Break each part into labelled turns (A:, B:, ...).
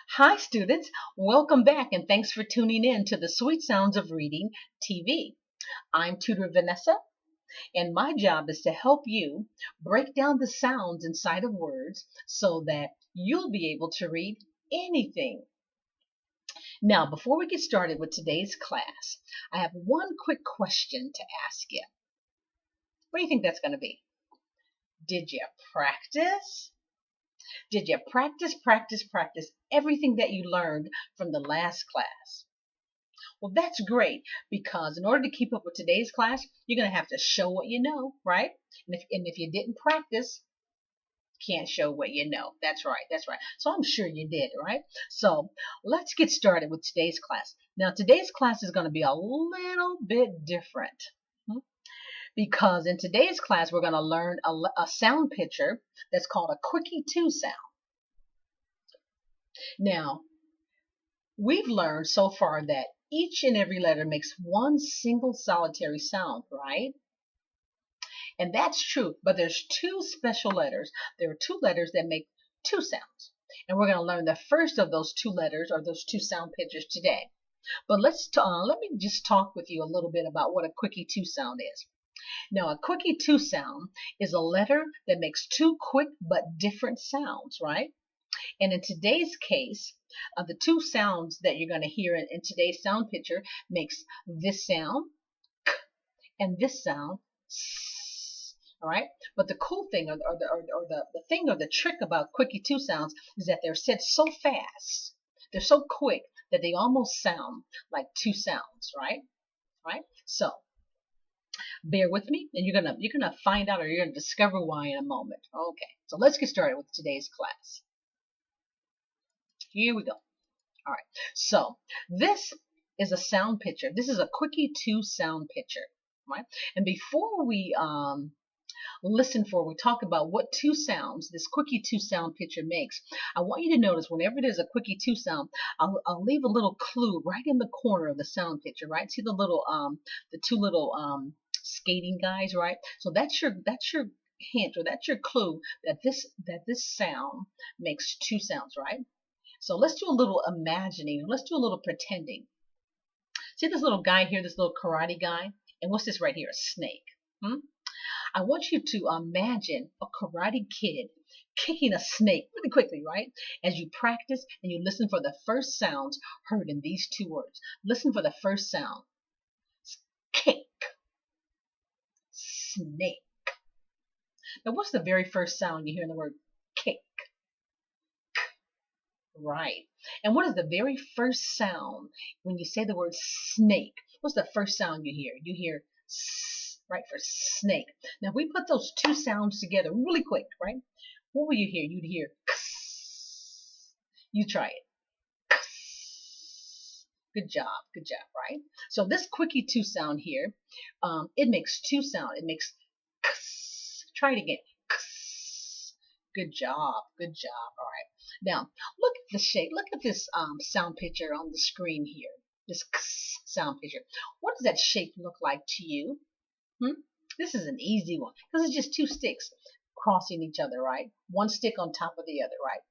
A: Hi, students. Welcome back, and thanks for tuning in to the Sweet Sounds of Reading TV. I'm Tutor Vanessa, and my job is to help you break down the sounds inside of words so that you'll be able to read anything. Now, before we get started with today's class, I have one quick question to ask you. What do you think that's going to be? Did you practice? Did you practice everything that you learned from the last class? Well, that's great because in order to keep up with today's class, you're going to have to show what you know, right? And if you didn't practice, can't show what you know. That's right. That's right. So I'm sure you did, right? So let's get started with today's class. Now, today's class is going to be a little bit different. Because in today's class, we're going to learn a sound picture that's called a Quickie sound. Now, we've learned so far that each and every letter makes one single solitary sound, right? And that's true, but there's two special letters. There are two letters that make two sounds. And we're going to learn the first of those two letters or those two sound pictures today. But let me just talk with you a little bit about what a Quickie sound is. Now, a Quickie sound is a letter that makes two quick but different sounds, right? And in today's case, the two sounds that you're going to hear in today's sound picture makes this sound k and this sound s. All right. But the cool thing, or the thing, or the trick about Quickie sounds is that they're said so fast, they're so quick that they almost sound like two sounds, right? Right. So bear with me, and you're gonna find out, or you're gonna discover why in a moment. Okay. So let's get started with today's class. Here we go. All right. So this is a sound picture. This is a Quickie sound picture, right? And before we we talk about what two sounds this Quickie sound picture makes, I want you to notice whenever there's a Quickie sound, I'll leave a little clue right in the corner of the sound picture, right? See the two little skating guys, right? So that's your hint, or that's your clue that this sound makes two sounds, right? So let's do a little imagining. Let's do a little pretending. See this little guy here, this little karate guy? And what's this right here? A snake. I want you to imagine a karate kid kicking a snake really quickly, right? As you practice and you listen for the first sounds heard in these two words. Listen for the first sound. Kick. Snake. Now what's the very first sound you hear in the word kick? Right. And what is the very first sound when you say the word snake? What's the first sound you hear? You hear s, right, for snake. Now, if we put those two sounds together really quick, right? What will you hear? You'd hear ks. You try it. Ks. Good job, right? So this Quickie sound here, it makes two sounds. It makes ks. Try it again. Ks. Good job. All right. Now, look at the shape. Look at this sound picture on the screen here. This sound picture. What does that shape look like to you? This is an easy one because it's just two sticks crossing each other, right? One stick on top of the other, right?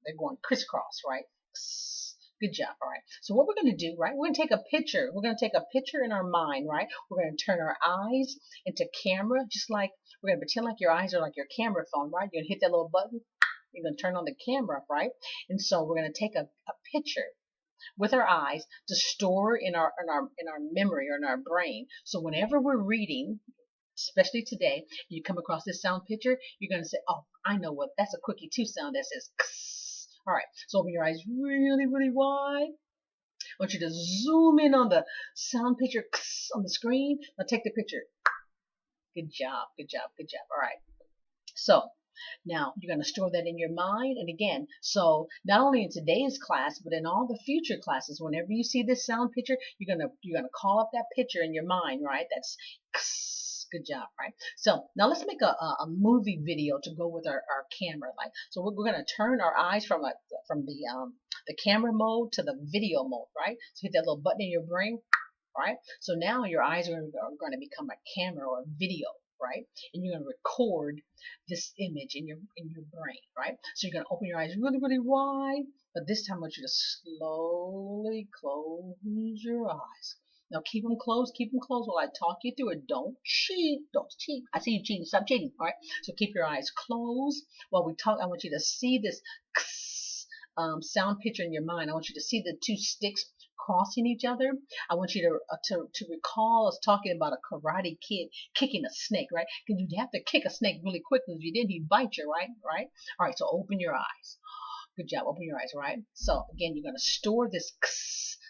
A: They're going crisscross, right? Good job. All right. So what we're going to do, right? We're going to take a picture. We're going to take a picture in our mind, right? We're going to turn our eyes into camera, just like we're going to pretend like your eyes are like your camera phone, right? You're going to hit that little button. You're going to turn on the camera, right? And so we're going to take a picture with our eyes to store in our memory or in our brain. So whenever we're reading, especially today, you come across this sound picture, you're going to say, oh, I know what, that's a Quickie sound that says kss. All right, so open your eyes really, really wide. I want you to zoom in on the sound picture kss, on the screen. Now take the picture. Good job. All right. So now you're going to store that in your mind. And again, so not only in today's class, but in all the future classes, whenever you see this sound picture, you're going to call up that picture in your mind, right? That's good job, right? So now let's make a movie video to go with our camera. Like, so we're going to turn our eyes from the camera mode to the video mode, right? So hit that little button in your brain, right? So now your eyes are going to become a camera or a video. right? And you're going to record this image in your brain, right? So you're going to open your eyes really, really wide, but this time I want you to slowly close your eyes. Now keep them closed while I talk you through it. Don't cheat. Don't cheat. I see you cheating. Stop cheating. All right. So keep your eyes closed while we talk. I want you to see this sound picture in your mind. I want you to see the two sticks crossing each other. I want you to recall us talking about a karate kid kicking a snake, right? Because you'd have to kick a snake really quickly. If you didn't, he'd bite you, right? Right? All right. So open your eyes. Good job. Open your eyes, right? So again, you're going to store this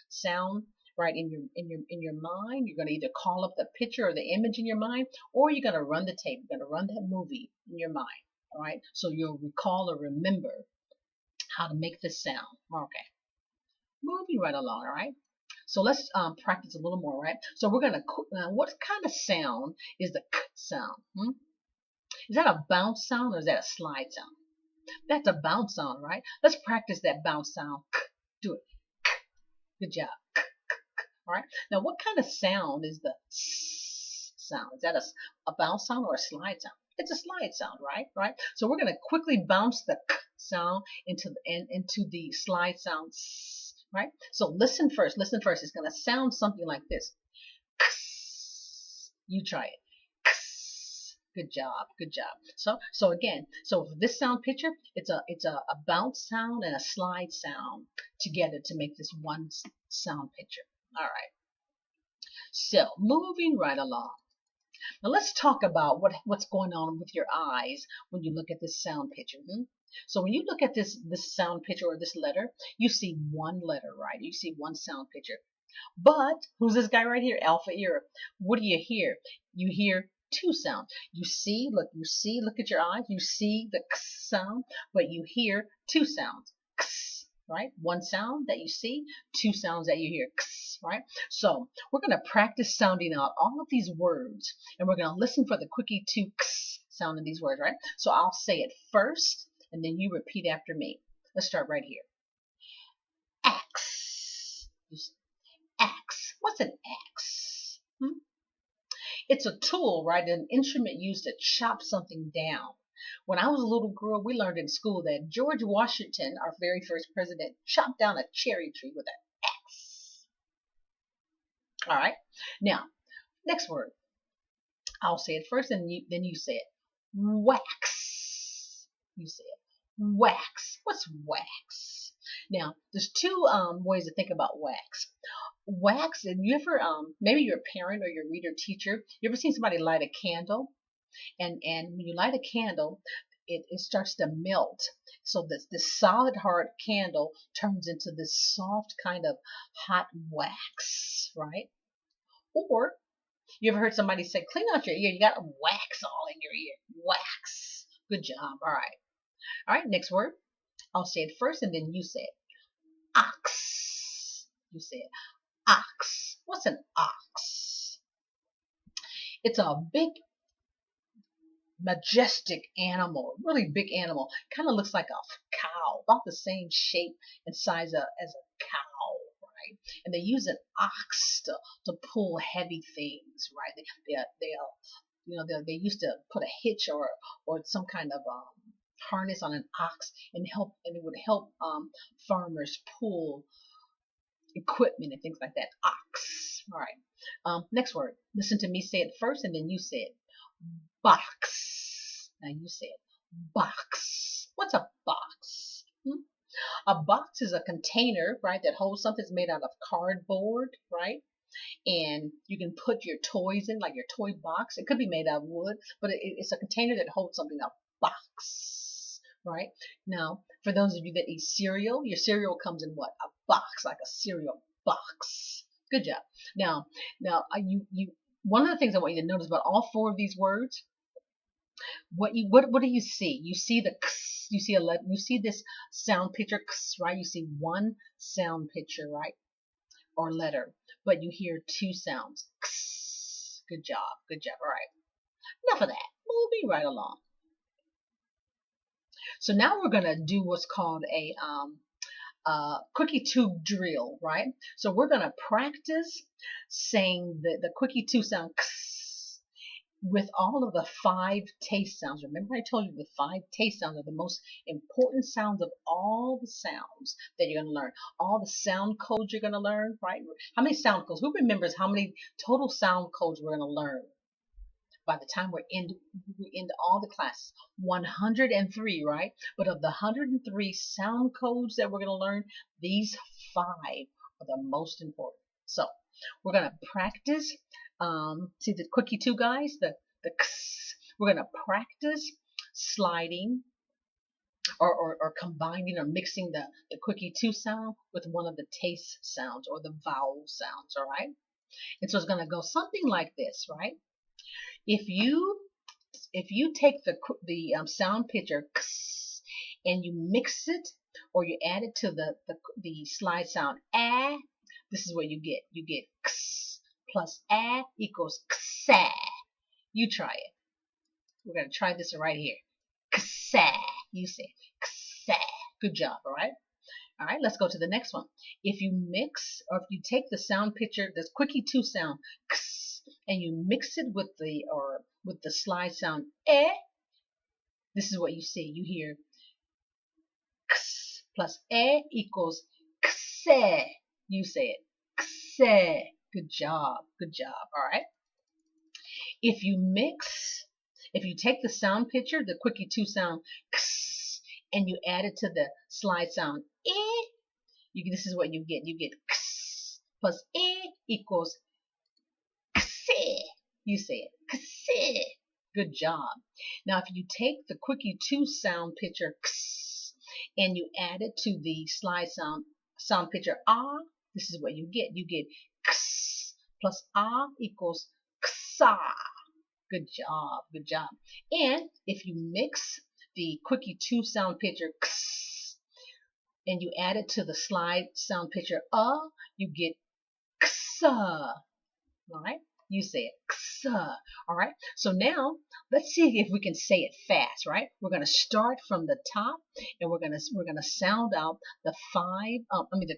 A: sound right in your mind. You're going to either call up the picture or the image in your mind, or you're going to run the tape. You're going to run that movie in your mind. All right. So you'll recall or remember how to make this sound. Okay. Moving right along. All right. So let's practice a little more, right? So we're going to, what kind of sound is the k sound? Is that a bounce sound or is that a slide sound? That's a bounce sound, right? Let's practice that bounce sound. Do it. Good job. All right. Now, what kind of sound is the sound? Is that a bounce sound or a slide sound? It's a slide sound, right? Right. So we're going to quickly bounce the sound into the slide sound, right? So listen first. Listen first. It's going to sound something like this. You try it. Good job, good job. So again, so for this sound picture, it's a bounce sound and a slide sound together to make this one sound picture. All right. So moving right along. Now let's talk about what's going on with your eyes when you look at this sound picture. So when you look at this sound picture or this letter, you see one letter, right? You see one sound picture. But who's this guy right here? Alpha ear. What do you hear? You hear two sounds. You see, look at your eyes. You see the k sound, but you hear two sounds. X, right? One sound that you see, two sounds that you hear. X, right? So we're going to practice sounding out all of these words, and we're going to listen for the Quickie 2 x sound in these words, right? So I'll say it first, and then you repeat after me. Let's start right here. Axe. Axe. What's an axe? It's a tool, right? An instrument used to chop something down. When I was a little girl, we learned in school that George Washington, our very first president, chopped down a cherry tree with an axe. All right. Now, next word. I'll say it first, and then you say it. Wax. You say it. Wax. What's wax? Now, there's two ways to think about wax. Wax, and you ever, maybe you're a parent or your reader teacher, you ever seen somebody light a candle? And when you light a candle, it starts to melt. So this solid hard candle turns into this soft kind of hot wax, right? Or you ever heard somebody say, clean out your ear, you got wax all in your ear. Wax. Good job. All right. All right, next word. I'll say it first and then you say it. Ox. You say it. Ox. What's an ox? It's a big, majestic animal, really big animal. Kind of looks like a cow, about the same shape and size as a cow, right? And they use an ox to pull heavy things, right? They used to put a hitch or some kind of harness on an ox and it would help farmers pull equipment and things like that. Ox. All right. Next word. Listen to me say it first and then you say it. Box. Now you say it. Box. What's a box? A box is a container, right, that holds something that's made out of cardboard, right? And you can put your toys in, like your toy box. It could be made out of wood, but it's a container that holds something. A box, right? Now, for those of you that eat cereal, your cereal comes in what? A box, like a cereal box. Good job. Now, one of the things I want you to notice about all four of these words, what do you see? You see the x, you see this sound picture x, right? You see one sound picture, right? Or letter, but you hear two sounds. X. Good job. Good job. All right. Enough of that. Moving right along. So now we're gonna do what's called a Quickie 2 drill, right? So we're gonna practice saying the Quickie 2 sound x with all of the 5 taste sounds. Remember I told you the 5 taste sounds are the most important sounds of all the sounds that you're going to learn. All the sound codes you're going to learn, right? How many sound codes? Who remembers how many total sound codes we're going to learn by the time we're into all the classes? 103, right? But of the 103 sound codes that we're going to learn, these 5 are the most important. So we're going to practice. See the Quickie 2 guys, the x. We're going to practice sliding or combining or mixing the Quickie 2 sound with one of the taste sounds or the vowel sounds, all right? And so it's going to go something like this, right? If you take the sound picture x and you mix it or you add it to the slide sound a, this is what you get. You get x plus a equals xa. You try it. We're going to try this right here. Xa. You say xa. Good job, all right? All right, let's go to the next one. If you mix, or if you take the sound picture, this Quickie 2 sound, x, and you mix it with the slide sound eh, this is what you see. You hear x plus eh equals xe. You say it. Xe. Good job. Good job. All right. If you take the sound picture, the Quickie 2 sound, x, and you add it to the slide sound, this is what you get. You get x plus equals xe. You say it. Xe. Good job. Now, if you take the Quickie 2 sound picture, x, and you add it to the slide sound picture, this is what you get. You get x plus equals xa. Good job. Good job. And if you mix the Quickie 2 sound picture, x, and you add it to the slide sound picture, you get xa. All right? You say it, xa. All right? So now, let's see if we can say it fast, right? We're going to start from the top, and we're going to sound out the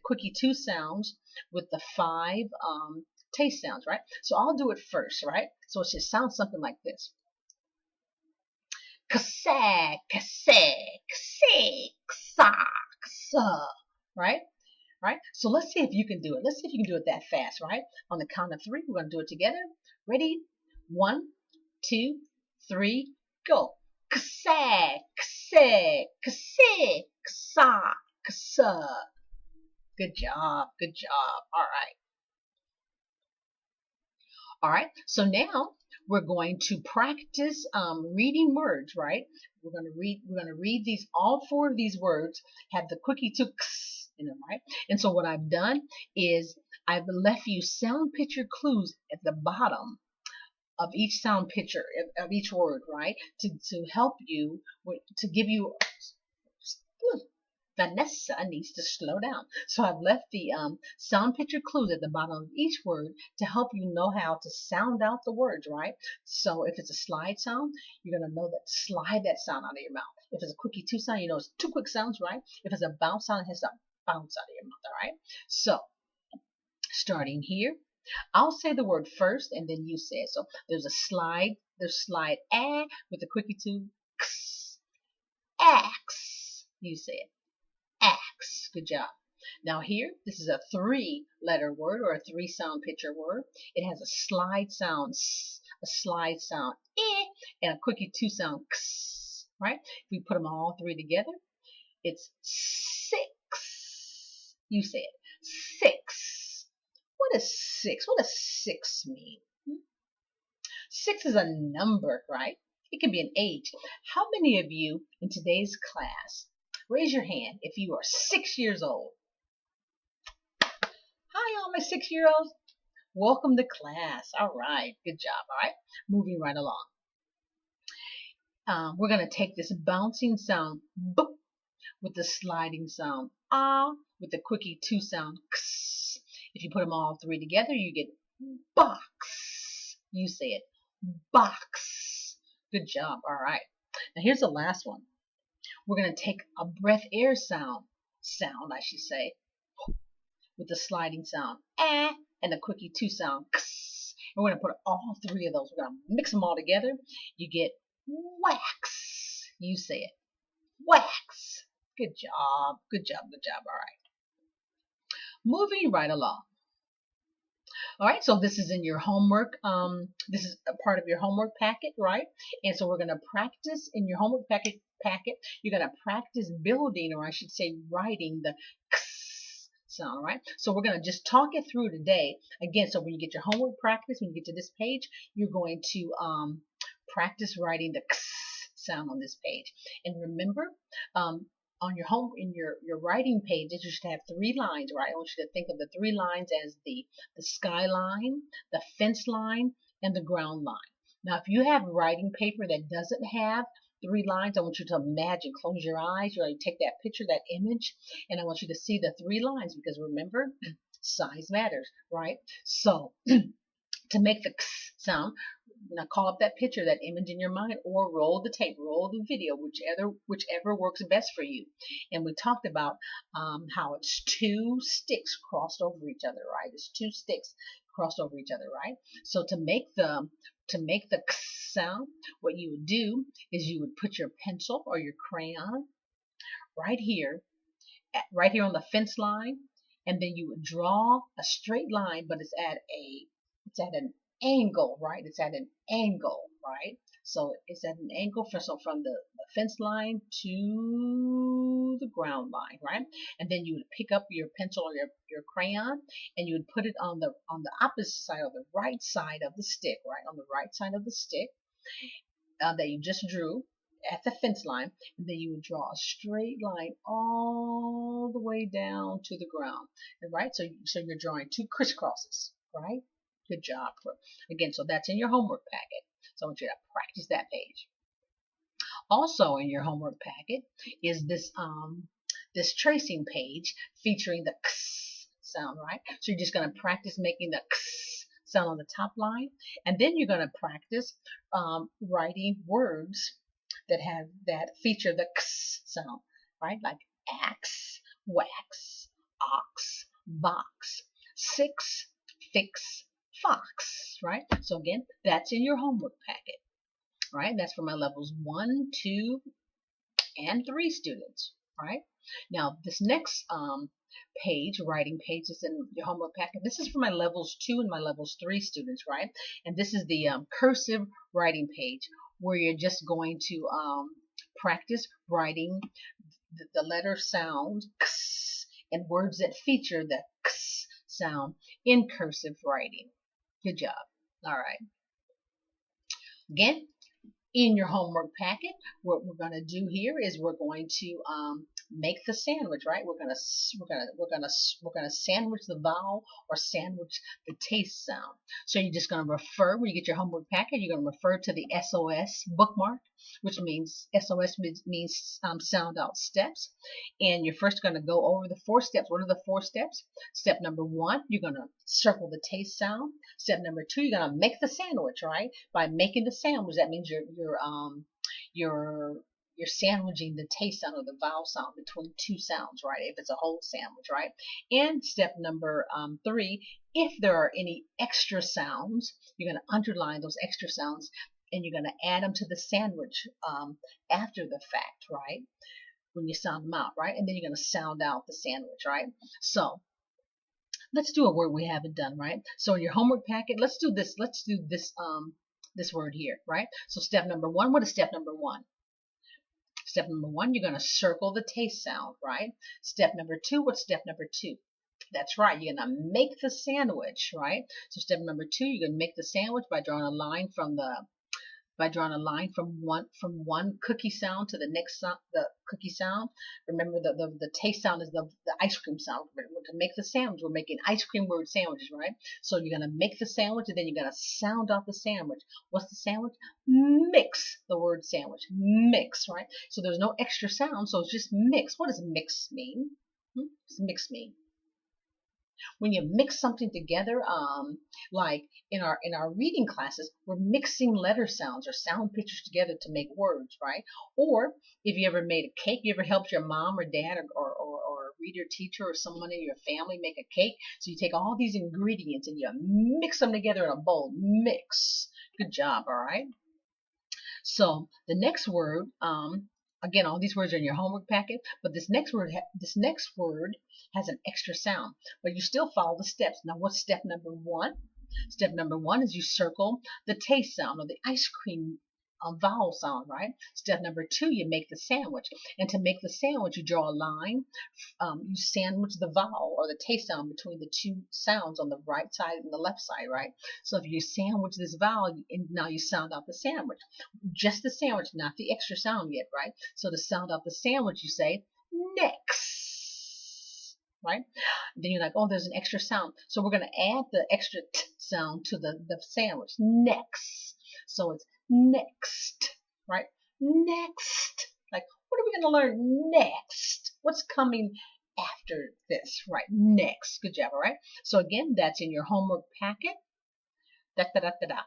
A: Quickie 2 sounds with the 5 taste sounds, right? So I'll do it first, right? So it should sound something like this. Ksa, ksa, ksa, ksa, ksa, right? Right? So let's see if you can do it. Let's see if you can do it that fast, right? On the count of 3, we're going to do it together. Ready? 1, 2, 3, go. Ksa, ksa, ksa, ksa, ksa. Good job. Good job. All right. All right, so now we're going to practice reading words, right? We're going to read these, all 4 of these words have the Quickie 2 x in them, right? And so what I've done is I've left you sound picture clues at the bottom of each sound picture, of each word, right? To help you, to give you, Vanessa needs to slow down. So I've left the sound picture clues at the bottom of each word to help you know how to sound out the words, right? So if it's a slide sound, you're going to know that slide that sound out of your mouth. If it's a Quickie 2 sound, you know it's 2 quick sounds, right? If it's a bounce sound, it has to bounce out of your mouth, all right? So starting here, I'll say the word first and then you say it. So there's slide a with the Quickie 2 x, axe. You say it. Axe. Good job. Now here, this is a 3-letter word or a 3 sound picture word. It has a slide sound s, a slide sound and a Quickie 2 sound x, right? If we put them all 3 together, it's 6. You say it. 6. What is 6? What does 6 mean? 6 is a number, right? It can be an age. How many of you in today's class, raise your hand if you are 6 years old? Hi, all my 6-year-olds. Welcome to class. All right. Good job. All right. Moving right along. We're going to take this bouncing sound b with the sliding sound with the Quickie 2 sound x. If you put them all 3 together, you get box. You say it. Box. Good job. All right. Now here's the last one. We're going to take a breath air sound, I should say, with the sliding sound and the Quickie 2 sound x. And we're going to put all three of those. We're going to mix them all together. You get wax. You say it. Wax. Good job. Good job. Good job. All right. Moving right along. All right, so this is in your homework. This is a part of your homework packet, right? And so we're going to practice in your homework packet. You're going to practice building, or I should say writing the x sound, right? So we're going to just talk it through today. Again, so when you get your homework practice, when you get to this page, you're going to practice writing the x sound on this page. And remember, on your home in your writing pages, you should have 3 lines, right? I want you to think of the 3 lines as the skyline, the fence line, and the ground line. Now, if you have writing paper that doesn't have 3 lines, I want you to imagine, close your eyes, you take that picture, that image, and I want you to see the 3 lines, because remember, size matters, right? So to make the x sound, now call up that picture, that image in your mind, or roll the tape, roll the video, whichever works best for you. And we talked about how it's 2 sticks crossed over each other, right? It's 2 sticks crossed over each other, right? So to make the x sound, what you would do is you would put your pencil or your crayon right here on the fence line, and then you would draw a straight line, but it's at an angle, right? It's at an angle, right? So it's at an angle from the fence line to the ground line, right? And then you would pick up your pencil or your crayon, and you would put it on the opposite side, or the right side of the stick, right? On the right side of the stick that you just drew at the fence line, and then you would draw a straight line all the way down to the ground, right? So you're drawing 2 crisscrosses, right? Good job. Again, so that's in your homework packet. So I want you to practice that page. Also in your homework packet is this tracing page featuring the x sound, right? So you're just going to practice making the x sound on the top line, and then you're going to practice writing words that feature the x sound, right? Like axe, wax, ox, box, 6, fix, fox, right? So again, that's in your homework packet, right? That's for my levels 1, 2, and 3 students, right? Now, this next writing page is in your homework packet. This is for my levels 2 and my levels 3 students, right? And this is the cursive writing page, where you're just going to practice writing the letter sound x and words that feature the x sound in cursive writing. Good job. All right. Again, in your homework packet, what we're going to do here is we're going to make the sandwich, right? We're going to sandwich the vowel, or sandwich the taste sound. So you're just going to refer, when you get your homework packet, you're going to refer to the SOS bookmark, which means SOS means sound out steps. And you're first going to go over the 4 steps. What are the 4 steps? Step number 1, you're going to circle the taste sound. Step number 2, you're going to make the sandwich, right? By making the sandwich, that means you're sandwiching the taste sound or the vowel sound between 2 sounds, right? If it's a whole sandwich, right? And step number 3, if there are any extra sounds, you're going to underline those extra sounds, and you're going to add them to the sandwich after the fact, right? When you sound them out, right? And then you're going to sound out the sandwich, right? So let's do a word we haven't done, right? So in your homework packet, let's do this this word here, right? So step number 1, what is step number 1? Step number 1, you're going to circle the taste sound, right? Step number 2, what's step number 2? That's right, you're going to make the sandwich, right? So step number 2, you're going to make the sandwich by drawing a line from one cookie sound to the next sound, the cookie sound. Remember, the taste sound is the ice cream sound. To make the sandwich, we're making ice cream word sandwiches, right? So you're going to make the sandwich, and then you're going to sound out the sandwich. What's the sandwich? Mix, the word sandwich. Mix, right? So there's no extra sound, so it's just mix. What does mix mean? What does mix mean? When you mix something together, like in our reading classes, we're mixing letter sounds or sound pictures together to make words, right? Or if you ever made a cake, you ever helped your mom or dad or reader teacher or someone in your family make a cake. So you take all these ingredients and you mix them together in a bowl. Mix. Good job, all right? So the next word, again, all these words are in your homework packet, but this next word has an extra sound, but you still follow the steps. Now, what's step number one? Step number one is you circle the taste sound or the ice cream vowel sound, right? Step number two, you make the sandwich. And to make the sandwich, you draw a line. You sandwich the vowel or the taste sound between the two sounds on the right side and the left side, right? So if you sandwich this vowel, and now you sound out the sandwich. Just the sandwich, not the extra sound yet, right? So to sound out the sandwich, you say next, right? Then you're like, oh, there's an extra sound. So we're going to add the extra t sound to the sandwich. Next. So it's next, right? Next. Like, what are we going to learn next? What's coming after this, right? Next. Good job, all right? So again, that's in your homework packet. Da, da, da, da, da.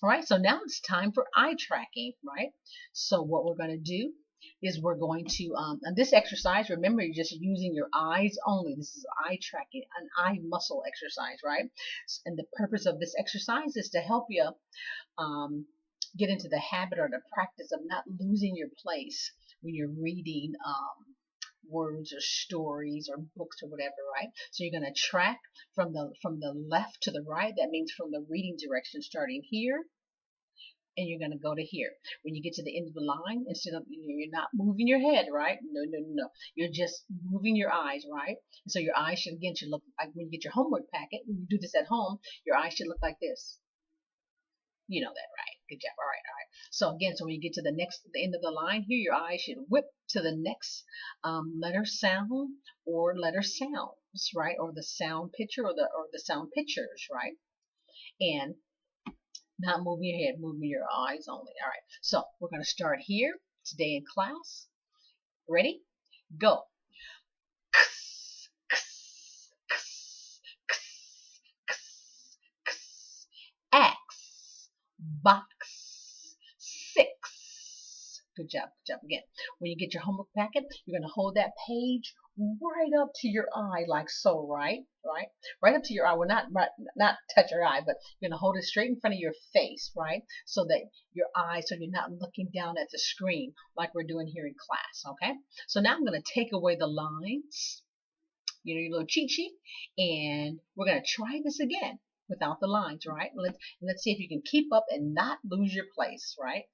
A: All right, so now it's time for eye tracking, right? So what we're going to do is we're going to, on this exercise, remember you're just using your eyes only. This is eye tracking, an eye muscle exercise, right? And the purpose of this exercise is to help you get into the habit or the practice of not losing your place when you're reading words or stories or books or whatever, right? So you're going to track from the left to the right. That means from the reading direction starting here, and you're going to go to here. When you get to the end of the line, instead of, you're not moving your head, right? No, no, no, no. You're just moving your eyes, right? And so your eyes should look like, when you get your homework packet, when you do this at home, your eyes should look like this. You know that, right? Good job. All right, all right. So again, so when you get to the end of the line here, your eyes should whip to the next letter sound or letter sounds, right? Or the sound picture or the sound pictures, right? And not moving your head, moving your eyes only. All right. So we're going to start here today in class. Ready? Go. Axe, box, six. Good job, good job. Again, when you get your homework packet, you're going to hold that page right up to your eye, like so, right? Right up to your eye. Well, not touch your eye, but you're going to hold it straight in front of your face, right? So that your eyes, so you're not looking down at the screen like we're doing here in class, okay? So now I'm going to take away the lines, you know, your little cheat sheet, and we're going to try this again without the lines, right? Let's see if you can keep up and not lose your place, right?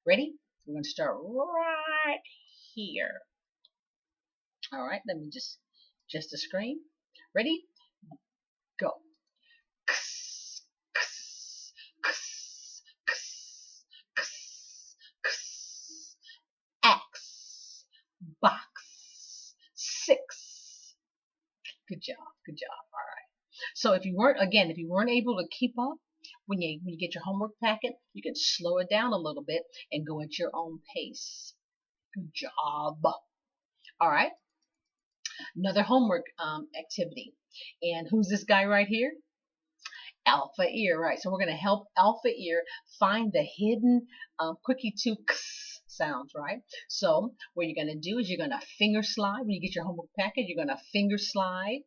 A: Ready? We're going to start right here. All right, let me just the screen. Ready? Go. Axe, box, six. Good job, good job. All right. So if you weren't able to keep up, when you get your homework packet, you can slow it down a little bit and go at your own pace. Good job. All right. Another homework activity. And who's this guy right here? Alpha ear, right? So we're going to help Alpha ear find the hidden Quickie 2 sounds, right? So what you're going to do is you're going to finger slide. When you get your homework packet, you're going to finger slide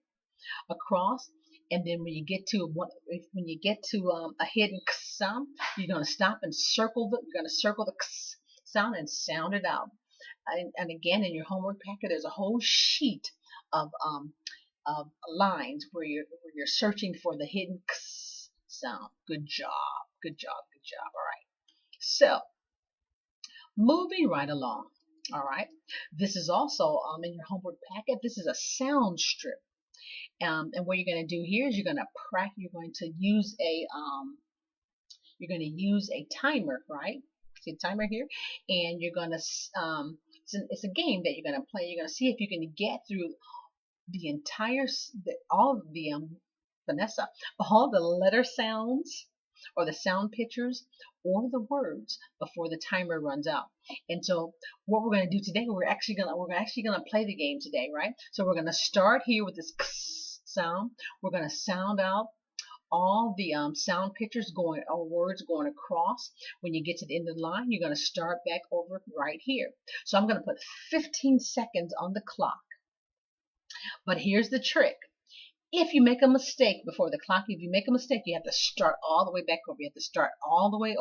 A: across, and then when you get to a hidden sound, you're going to stop and circle the sound and sound it out. And again, in your homework packet, there's a whole sheet of lines where you're searching for the hidden sound. Good job, good job, good job. All right. So moving right along. All right. This is also in your homework packet. This is a sound strip. And what you're going to do here is you're going to use a timer, right? See a timer here, and you're going to it's a game that you're going to play. You're going to see if you can get through the entire Vanessa, all the letter sounds or the sound pictures or the words before the timer runs out. And so what we're going to do today, we're actually going to play the game today, right? So we're going to start here with this sound. We're going to sound out all the sound pictures going or words going across. When you get to the end of the line, you're going to start back over right here. So I'm going to put 15 seconds on the clock. But here's the trick. If you make a mistake before the clock, if you make a mistake, you have to start all the way back over. You have to start all the way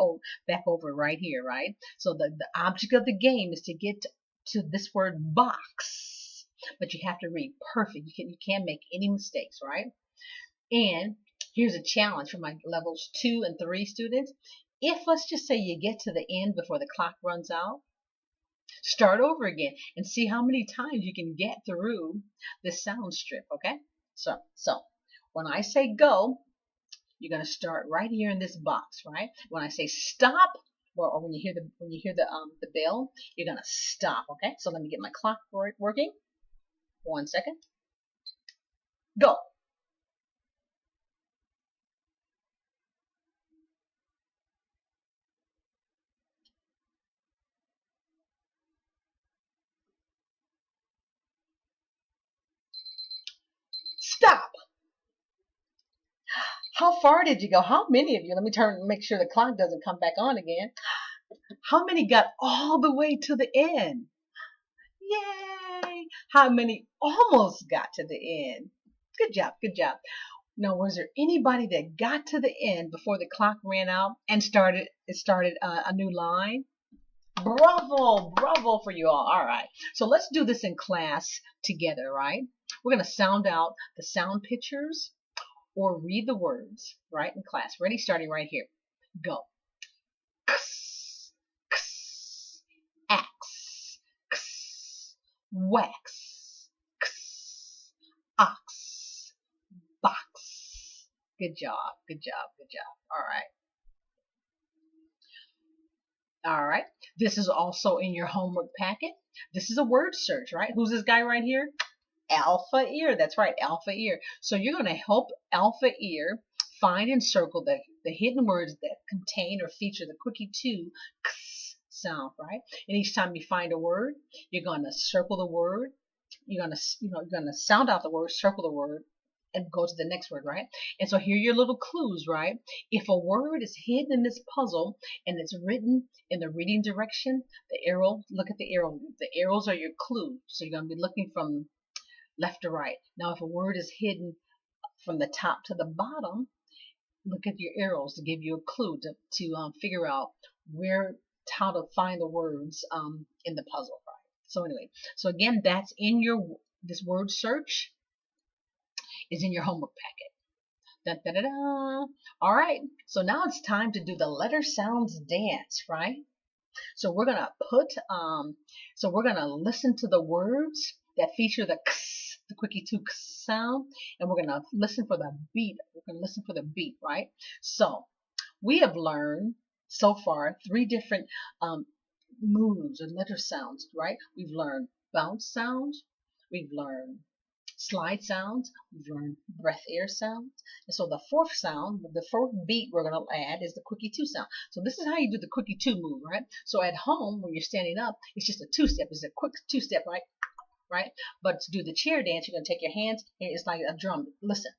A: back over right here, right? So the object of the game is to get to this word box, but you have to read perfect. You can't make any mistakes, right? And here's a challenge for my levels 2 and 3 students. If, let's just say, you get to the end before the clock runs out, start over again and see how many times you can get through this sound strip, okay? So when I say go, you're going to start right here in this box, right? When I say stop, or when you hear the bell, you're going to stop, okay? So let me get my clock working. 1 second. Go. Stop. How far did you go? How many of you? Let me make sure the clock doesn't come back on again. How many got all the way to the end? Yay! How many almost got to the end? Good job, good job. Now, was there anybody that got to the end before the clock ran out and started a new line? Bravo, bravo for you all. All right. So let's do this in class together, right? We're going to sound out the sound pictures or read the words, right, in class. Ready? Starting right here. Go. X, x, axe, x, wax, x, ox, box. Good job, good job, good job. All right. This is also in your homework packet. This is a word search, right? Who's this guy right here? Alpha ear. That's right, alpha ear. So you're going to help alpha ear find and circle the hidden words that contain or feature the Quickie 2 sound, right? And each time you find a word, you're going to circle the word. You're going to sound out the word, circle the word, and go to the next word, right? And so here are your little clues, right? If a word is hidden in this puzzle and it's written in the reading direction, the arrow, look at the arrow. The arrows are your clue. So you're going to be looking from left to right. Now, if a word is hidden from the top to the bottom, look at your arrows to give you a clue to figure out how to find the words in the puzzle, right? So anyway, so again, that's in this word search is in your homework packet. Da, da, da, da. All right, so now it's time to do the letter sounds dance, right? So we're gonna listen to the words that feature the Quickie 2 sound, and we're gonna listen for the beat. We're gonna listen for the beat, right? So we have learned so far 3 different moves or letter sounds, right? We've learned bounce sounds, we've learned slide sounds, we've learned breath air sounds, and so the fourth sound, the fourth beat we're going to add is the Quickie 2 sound. So this is how you do the Quickie 2 move, right? So at home, when you're standing up, it's just a 2-step. It's a quick 2-step, right? But to do the chair dance, you're going to take your hands, and it's like a drum. Listen.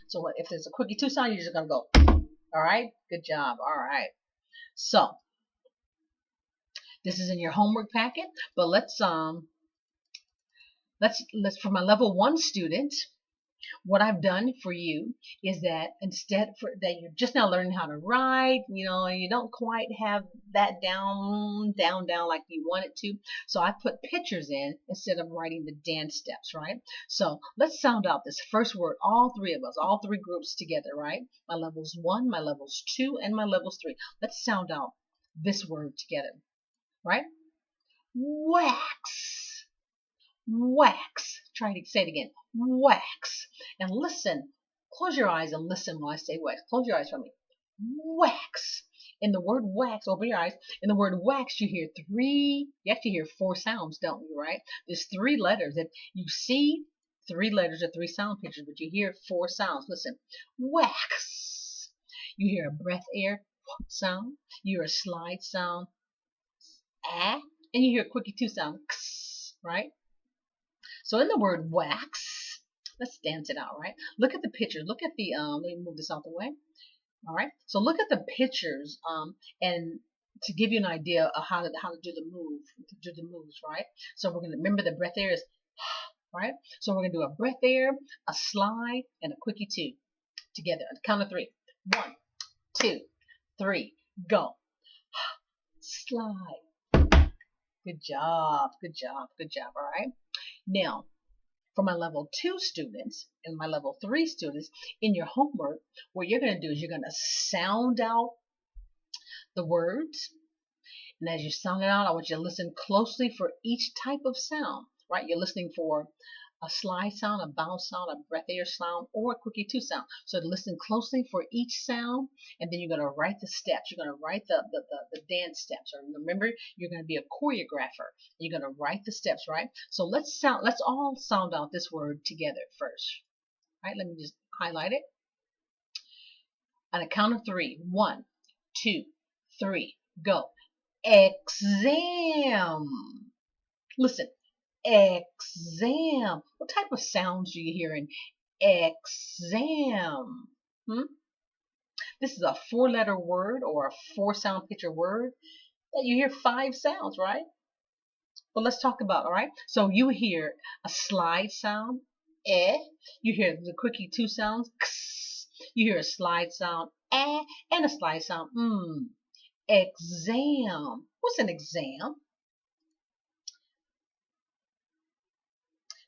A: So if there's a Quickie 2 sound, you're just going to go. All right? Good job. All right. So this is in your homework packet, but let's for my level 1 student, what I've done for you is that instead that you're just now learning how to write, and you don't quite have that down like you want it to. So I put pictures in instead of writing the dance steps, right? So let's sound out this first word, all 3 of us, all 3 groups together, right? My levels 1, my levels 2, and my levels 3. Let's sound out this word together, right? Wax. Wax. Try to say it again. Wax. And listen. Close your eyes and listen while I say wax. Close your eyes for me. Wax. In the word wax, open your eyes. In the word wax, you actually hear 4 sounds, don't you, right? There's 3 letters. If you see 3 letters or 3 sound pictures, but you hear 4 sounds. Listen. Wax. You hear a breath air sound. You hear a slide sound. Ah. And you hear a Quickie 2 sound. Right? So in the word wax, let's dance it out, right? Look at the pictures. Look at the, let me move this out the way. All right. So look at the pictures, and to give you an idea of how to do the moves, right? So we're going to remember the breath air is right? So we're going to do a breath there, a slide, and a quickie two together. On the count of three. 1, 2, 3, go. Slide. Good job, good job, good job, all right? Now, for my level 2 students and my level 3 students, in your homework, what you're going to do is you're going to sound out the words. And as you sound it out, I want you to listen closely for each type of sound, right? You're listening for a slide sound, a bounce sound, a breath air sound, or a quickie two sound. So listen closely for each sound, and then you're going to write the steps. You're going to write the dance steps. Or remember, you're going to be a choreographer. You're going to write the steps, right? So let's all sound out this word together first. Right? Let me just highlight it. On a count of three. 1, 2, 3, go. Exam. Listen. Exam. What type of sounds do you hear in exam? This is a 4-letter word or a 4-sound picture word that you hear 5 sounds, right? But let's talk about, all right? So you hear a slide sound, eh. You hear the quickie two sounds, x. You hear a slide sound, eh, and a slide sound, Exam. What's an exam?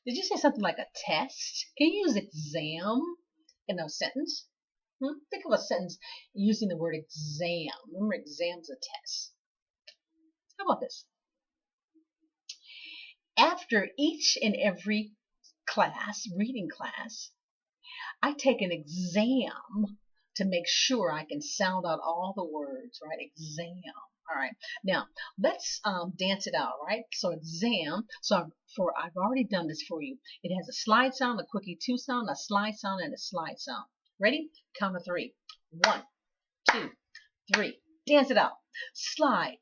A: Did you say something like a test? Can you use exam in a sentence? Think of a sentence using the word exam. Remember, exam's a test. How about this? After each and every class, reading class, I take an exam to make sure I can sound out all the words, right? Exam. All right. Now let's dance it out, right? So exam. So I've already done this for you. It has a slide sound, a quickie two sound, a slide sound, and a slide sound. Ready? Count of 3. 1, 2, 3. Dance it out. Slide,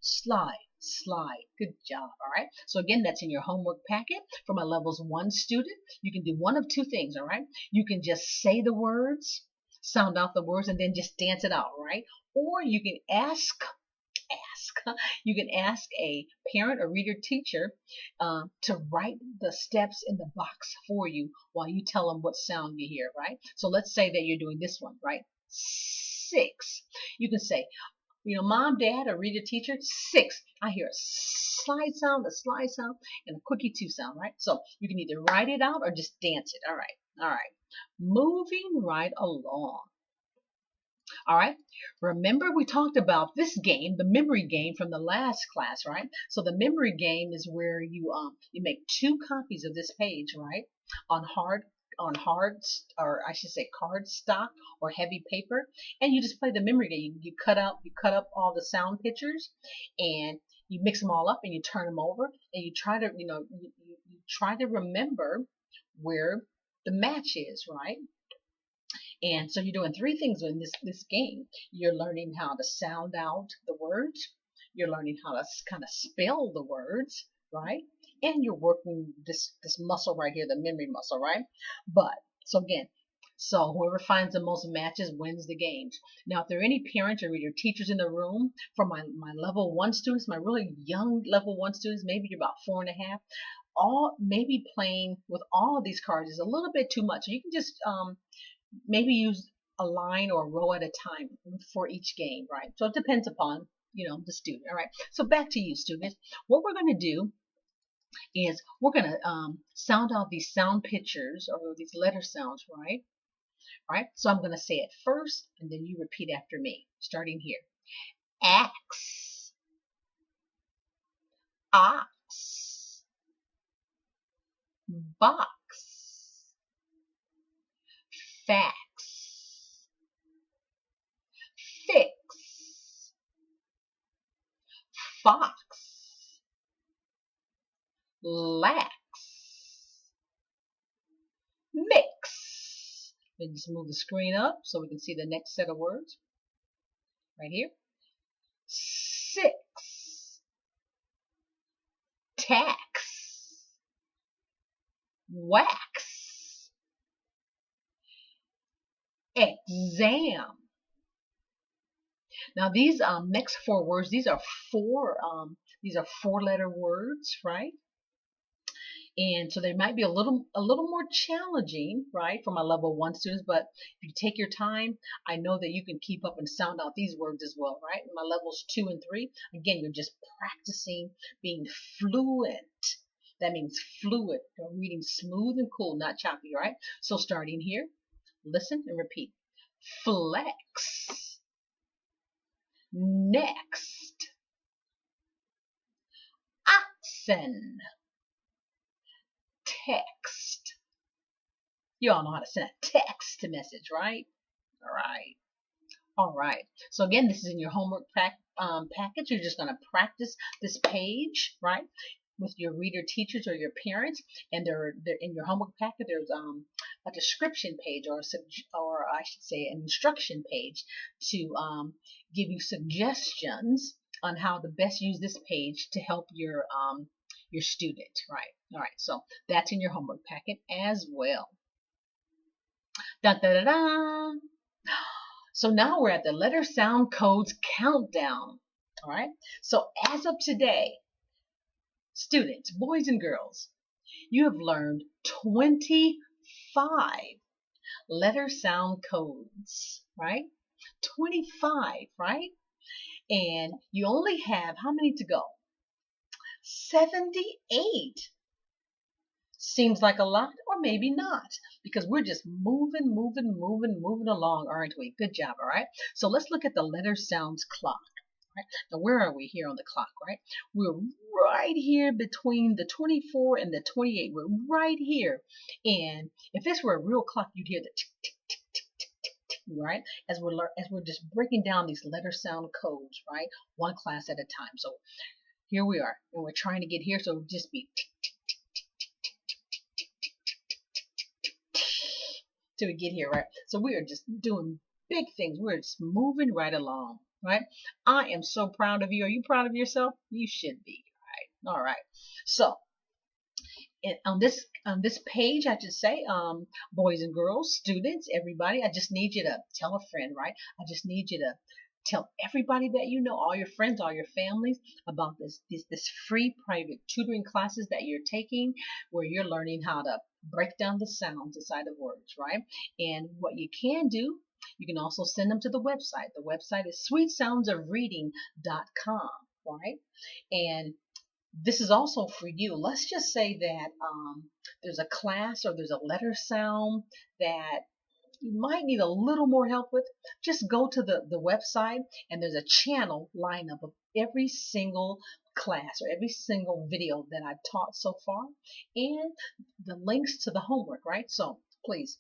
A: slide, slide. Good job. All right. So again, that's in your homework packet for my levels 1 student. You can do one of 2 things. All right. You can just say the words, sound out the words, and then just dance it out. Right. Or you can ask. You can ask a parent or reader teacher to write the steps in the box for you while you tell them what sound you hear, right? So let's say that you're doing this one, right? 6. You can say, Mom, Dad, or reader teacher, 6. I hear a slide sound, and a quickie two sound, right? So you can either write it out or just dance it. All right. Moving right along. All right. Remember, we talked about this game, the memory game from the last class, right? So the memory game is where you make 2 copies of this page, right? On hard, or I should say cardstock or heavy paper, and you just play the memory game. You cut up all the sound pictures, and you mix them all up, and you turn them over, and you try to, you try to remember where the match is, right? And so you're doing 3 things in this game. You're learning how to sound out the words. You're learning how to kind of spell the words, right? And you're working this muscle right here, the memory muscle, right? So whoever finds the most matches wins the games. Now, if there are any parents or reader teachers in the room, for my level 1 students, my really young level 1 students, maybe you're about 4 and a half, maybe playing with all of these cards is a little bit too much. You can just maybe use a line or a row at a time for each game, right? So it depends upon, the student. All right. So back to you, students. What we're going to do is we're going to sound out these sound pictures or these letter sounds, right? All right. So I'm going to say it first, and then you repeat after me, starting here. Axe, ox, box, fax, fix, fox, lax, mix. Then just move the screen up so we can see the next set of words right here. 6, tax, wax, exam. Now these next 4 words, these are 4 4-letter words, right? And so they might be a little more challenging, right, for my level 1 students, but if you take your time, I know that you can keep up and sound out these words as well, right? My levels 2 and 3, again, you're just practicing being fluent. That means fluid, reading smooth and cool, not choppy, right? So starting here, listen and repeat. Flex. Next. Accent. Text. You all know how to send a text message, right? All right. All right. So again, this is in your homework package. You're just going to practice this page, right, with your reader teachers or your parents. And they're in your homework packet. There's a description page, or I should say an instruction page, to give you suggestions on how to best use this page to help your student, right? All right. So that's in your homework packet as well. Da da da da. So now we're at the letter sound codes countdown. All right. So as of today, students, boys and girls, you have learned 25 letter sound codes, right? 25, right? And you only have how many to go? 78. Seems like a lot, or maybe not, because we're just moving along, aren't we? Good job, all right? So let's look at the letter sounds clock. Right? Now, where are we here on the clock, right? We're right here between the 24 and the 28. We're right here. And if this were a real clock, you'd hear the tick, tick, tick, tick, tick, tick, tick, right? As we're just breaking down these letter sound codes, right? One class at a time. So here we are, and we're trying to get here, so it'll just be tick, tick, till we get here, right? So we are just doing big things. We're just moving right along, right? I am so proud of you. Are you proud of yourself? You should be, right? All right. So on this page, I just say, boys and girls, students, everybody, I just need you to tell a friend, right? I just need you to tell everybody that you know, all your friends, all your families, about this free private tutoring classes that you're taking, where you're learning how to break down the sounds inside of words, right? And what you can do, you can also send them to the website. The website is sweetsoundsofreading.com, right? And this is also for you. Let's just say that there's a class or there's a letter sound that you might need a little more help with. Just go to the website, and there's a channel lineup of every single class or every single video that I've taught so far, and the links to the homework, right? So please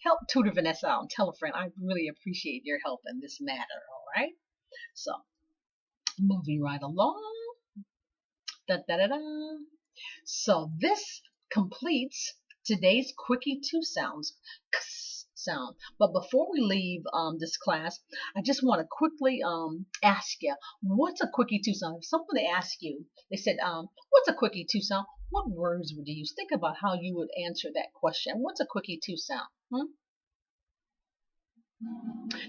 A: help Tutor Vanessa out and tell a friend. I really appreciate your help in this matter, all right? So moving right along. Da, da, da, da. So this completes today's Quickie 2 sounds. Sound. But before we leave this class, I just want to quickly ask you, what's a Quickie 2 sound? If someone they ask you, they said, what's a Quickie 2 sound? What words would you use? Think about how you would answer that question. What's a Quickie 2 sound?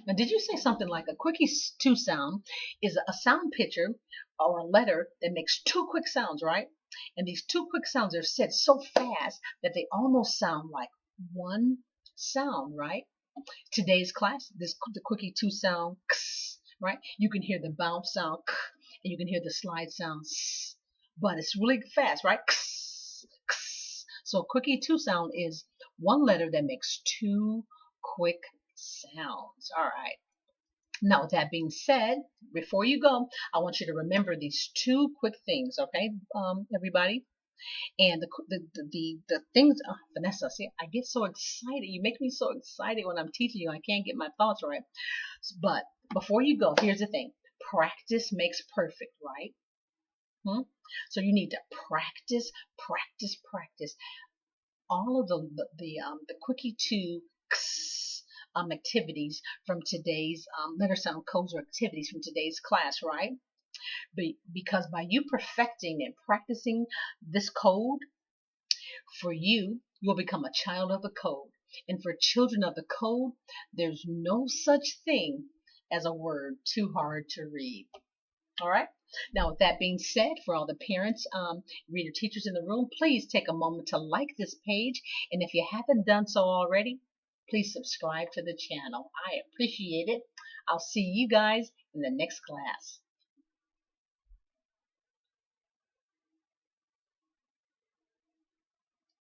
A: Now, did you say something like a Quickie 2 sound is a sound picture or a letter that makes two quick sounds, right? And these two quick sounds are said so fast that they almost sound like one sound, right? Today's class, the Quickie 2 sound, right? You can hear the bounce sound, and you can hear the slide sound, but it's really fast, right? So Quickie 2 sound is one letter that makes two quick sounds. All right. Now, with that being said, before you go, I want you to remember these two quick things, okay, everybody? And the things, Vanessa, see, I get so excited. You make me so excited when I'm teaching you. I can't get my thoughts right. But before you go, here's the thing. Practice makes perfect, right? So you need to practice, practice, practice. All of the Quickie 2 activities from today's letter sound codes or activities from today's class, right? Because by you perfecting and practicing this code, for you, you'll become a child of the code. And for children of the code, there's no such thing as a word too hard to read. All right? Now, with that being said, for all the parents, reader teachers in the room, please take a moment to like this page. And if you haven't done so already, please subscribe to the channel. I appreciate it. I'll see you guys in the next class.